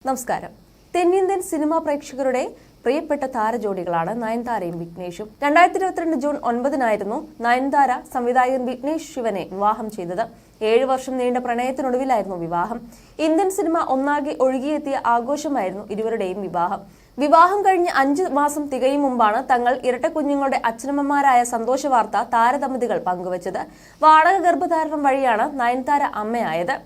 നമസ്കാരം. തെന്നിന്ത്യൻ സിനിമാ പ്രേക്ഷകരുടെ പ്രിയപ്പെട്ട താരജോഡികളാണ് നയൻതാരയും വിഘ്നേഷും. 2022 ജൂൺ 9-നായിരുന്നു നയൻതാര സംവിധായകൻ വിഘ്നേഷ് ശിവനെ വിവാഹം ചെയ്തത്. 7 വർഷം നീണ്ട പ്രണയത്തിനൊടുവിലായിരുന്നു വിവാഹം. ഇന്ത്യൻ സിനിമ ഒന്നാകെ ഒഴുകിയെത്തിയ ആഘോഷമായിരുന്നു ഇരുവരുടെയും വിവാഹം. വിവാഹം കഴിഞ്ഞ് 5 മാസം തികയും മുമ്പാണ് തങ്ങൾ ഇരട്ടക്കുഞ്ഞുങ്ങളുടെ അച്ഛനമ്മമാരായ സന്തോഷ വാർത്ത താരദമ്പതികൾ പങ്കുവച്ചത്. വാടക ഗർഭധാരണം വഴിയാണ് നയൻതാര അമ്മയായത്.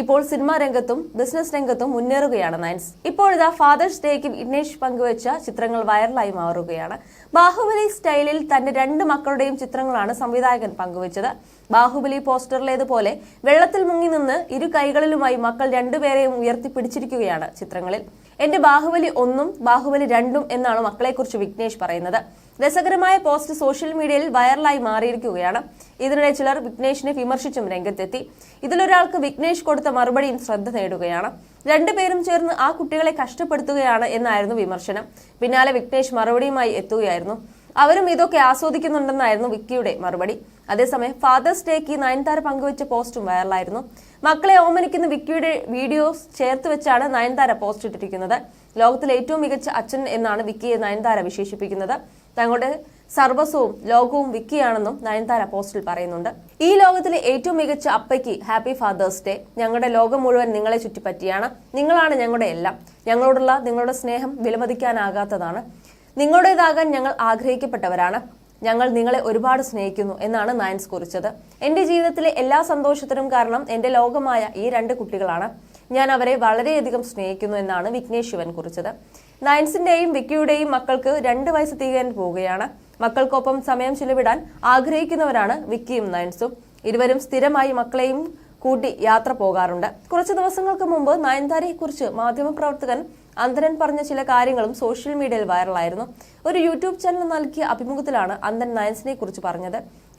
ഇപ്പോൾ സിനിമാ രംഗത്തും ബിസിനസ് രംഗത്തും മുന്നേറുകയാണ് നയൻസ്. ഇപ്പോഴിതാ ഫാദേഴ്സ് ഡേക്ക് വിഘ്നേഷ് പങ്കുവച്ച ചിത്രങ്ങൾ വൈറലായി മാറുകയാണ്. ബാഹുബലി സ്റ്റൈലിൽ തന്റെ 2 മക്കളുടെയും ചിത്രങ്ങളാണ് സംവിധായകൻ പങ്കുവച്ചത്. ബാഹുബലി പോസ്റ്ററിലേതുപോലെ വെള്ളത്തിൽ മുങ്ങി നിന്ന് 2 കൈകളിലുമായി മക്കൾ 2 പേരെയും ഉയർത്തിപ്പിടിച്ചിരിക്കുകയാണ് ചിത്രങ്ങളിൽ. എന്റെ ബാഹുബലി 1ഉം ബാഹുബലി 2ഉം എന്നാണ് മക്കളെക്കുറിച്ച് വിഘ്നേഷ് പറയുന്നത്. രസകരമായ പോസ്റ്റ് സോഷ്യൽ മീഡിയയിൽ വൈറലായി മാറിയിരിക്കുകയാണ്. ഇതിനിടെ ചിലർ വിഘ്നേഷിനെ വിമർശിച്ചും രംഗത്തെത്തി. ഇതിലൊരാൾക്ക് വിഘ്നേഷ് കൊടുത്ത മറുപടിയും ശ്രദ്ധ നേടുകയാണ്. 2 പേരും ചേർന്ന് ആ കുട്ടികളെ കഷ്ടപ്പെടുത്തുകയാണ് എന്നായിരുന്നു വിമർശനം. പിന്നാലെ വിഘ്നേഷ് മറുപടിയുമായി എത്തുകയായിരുന്നു. അവരും ഇതൊക്കെ ആസ്വദിക്കുന്നുണ്ടെന്നായിരുന്നു വിക്കിയുടെ മറുപടി. അതേസമയം ഫാദേഴ്സ് ഡേക്ക് നയൻതാര പങ്കുവച്ച പോസ്റ്റും വൈറലായിരുന്നു. മക്കളെ ഓമനിക്കുന്ന വിക്കിയുടെ വീഡിയോസ് ചേർത്ത് വെച്ചാണ് നയൻതാര പോസ്റ്റ് ഇട്ടിരിക്കുന്നത്. ലോകത്തിലെ ഏറ്റവും മികച്ച അച്ഛൻ എന്നാണ് വിക്കിയെ നയൻതാര വിശേഷിപ്പിക്കുന്നത്. തങ്ങളുടെ സർവസ്വവും ലോകവും വിക്കിയാണെന്നും നയൻതാര പോസ്റ്റിൽ പറയുന്നുണ്ട്. ഈ ലോകത്തിലെ ഏറ്റവും മികച്ച അപ്പയ്ക്ക് ഹാപ്പി ഫാദേഴ്സ് ഡേ. ഞങ്ങളുടെ ലോകം മുഴുവൻ നിങ്ങളെ ചുറ്റിപ്പറ്റിയാണ്. നിങ്ങളാണ് ഞങ്ങളുടെ എല്ലാം. ഞങ്ങളോടുള്ള നിങ്ങളുടെ സ്നേഹം വിലമതിക്കാനാകാത്തതാണ്. നിങ്ങളുടേതാകാൻ ഞങ്ങൾ ആഗ്രഹിക്കപ്പെട്ടവരാണ്. ഞങ്ങൾ നിങ്ങളെ ഒരുപാട് സ്നേഹിക്കുന്നു എന്നാണ് നയൻസ് കുറിച്ചത്. എന്റെ ജീവിതത്തിലെ എല്ലാ സന്തോഷത്തിനും കാരണം എന്റെ ലോകമായ ഈ 2 കുട്ടികളാണ്. ഞാൻ അവരെ വളരെയധികം സ്നേഹിക്കുന്നു എന്നാണ് വിഘ്നേഷ് ശിവൻ കുറിച്ചത്. നയൻസിന്റെയും വിക്കിയുടെയും മക്കൾക്ക് 2 വയസ്സ് തികയാൻ പോവുകയാണ്. മക്കൾക്കൊപ്പം സമയം ചിലവിടാൻ ആഗ്രഹിക്കുന്നവരാണ് വിക്കിയും നയൻസും. ഇരുവരും സ്ഥിരമായി മക്കളെയും കൂട്ടി യാത്ര പോകാറുണ്ട്. കുറച്ചു ദിവസങ്ങൾക്ക് മുമ്പ് നയൻതാരയെ കുറിച്ച് മാധ്യമപ്രവർത്തകൻ അന്തരൻ പറഞ്ഞ ചില കാര്യങ്ങളും സോഷ്യൽ മീഡിയയിൽ വൈറലായിരുന്നു. ഒരു യൂട്യൂബ് ചാനൽ നൽകിയ അഭിമുഖത്തിലാണ് അന്തൻ നയൻസിനെ കുറിച്ച് പറഞ്ഞത്.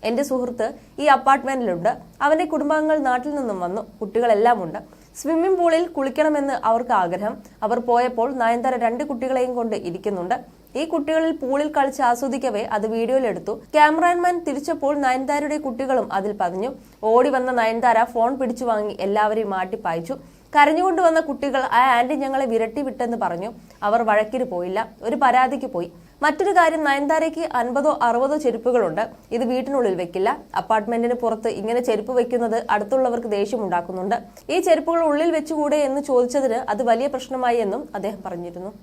എന്റെ സുഹൃത്ത് ഈ അപ്പാർട്ട്മെന്റിലുണ്ട്. അവന്റെ കുടുംബാംഗങ്ങൾ നാട്ടിൽ നിന്നും വന്നു. കുട്ടികളെല്ലാം ഉണ്ട്. സ്വിമ്മിംഗ് പൂളിൽ കുളിക്കണമെന്ന് അവർക്ക് ആഗ്രഹം. അവർ പോയപ്പോൾ നയൻതാര 2 കുട്ടികളെയും കൊണ്ട് ഇരിക്കുന്നുണ്ട്. ഈ കുട്ടികളിൽ പൂളിൽ കളിച്ച് ആസ്വദിക്കവേ അത് വീഡിയോയിലെടുത്തു. ക്യാമറാമാൻ തിരിച്ചപ്പോൾ നയൻതാരയുടെ കുട്ടികളും അതിൽ പതിഞ്ഞു. ഓടി വന്ന നയൻതാര ഫോൺ പിടിച്ചു വാങ്ങി എല്ലാവരെയും മാട്ടിപ്പായിച്ചു. കരഞ്ഞുകൊണ്ട് വന്ന കുട്ടികൾ ആ ആന്റി ഞങ്ങളെ വിരട്ടി വിട്ടെന്ന് പറഞ്ഞു. അവർ വഴക്കിന് പോയില്ല, ഒരു പരാതിക്ക് പോയി. മറ്റൊരു കാര്യം, നയൻതാരയ്ക്ക് 50 or 60 ചെരുപ്പുകളുണ്ട്. ഇത് വീട്ടിനുള്ളിൽ വെക്കില്ല. അപ്പാർട്ട്മെന്റിന് പുറത്ത് ഇങ്ങനെ ചെരുപ്പ് വെക്കുന്നത് അടുത്തുള്ളവർക്ക് ദേഷ്യമുണ്ടാക്കുന്നുണ്ട്. ഈ ചെരുപ്പുകൾ ഉള്ളിൽ വെച്ചുകൂടെ എന്ന് ചോദിച്ചതിന് അത് വലിയ പ്രശ്നമായി എന്നും അദ്ദേഹം പറഞ്ഞിരുന്നു.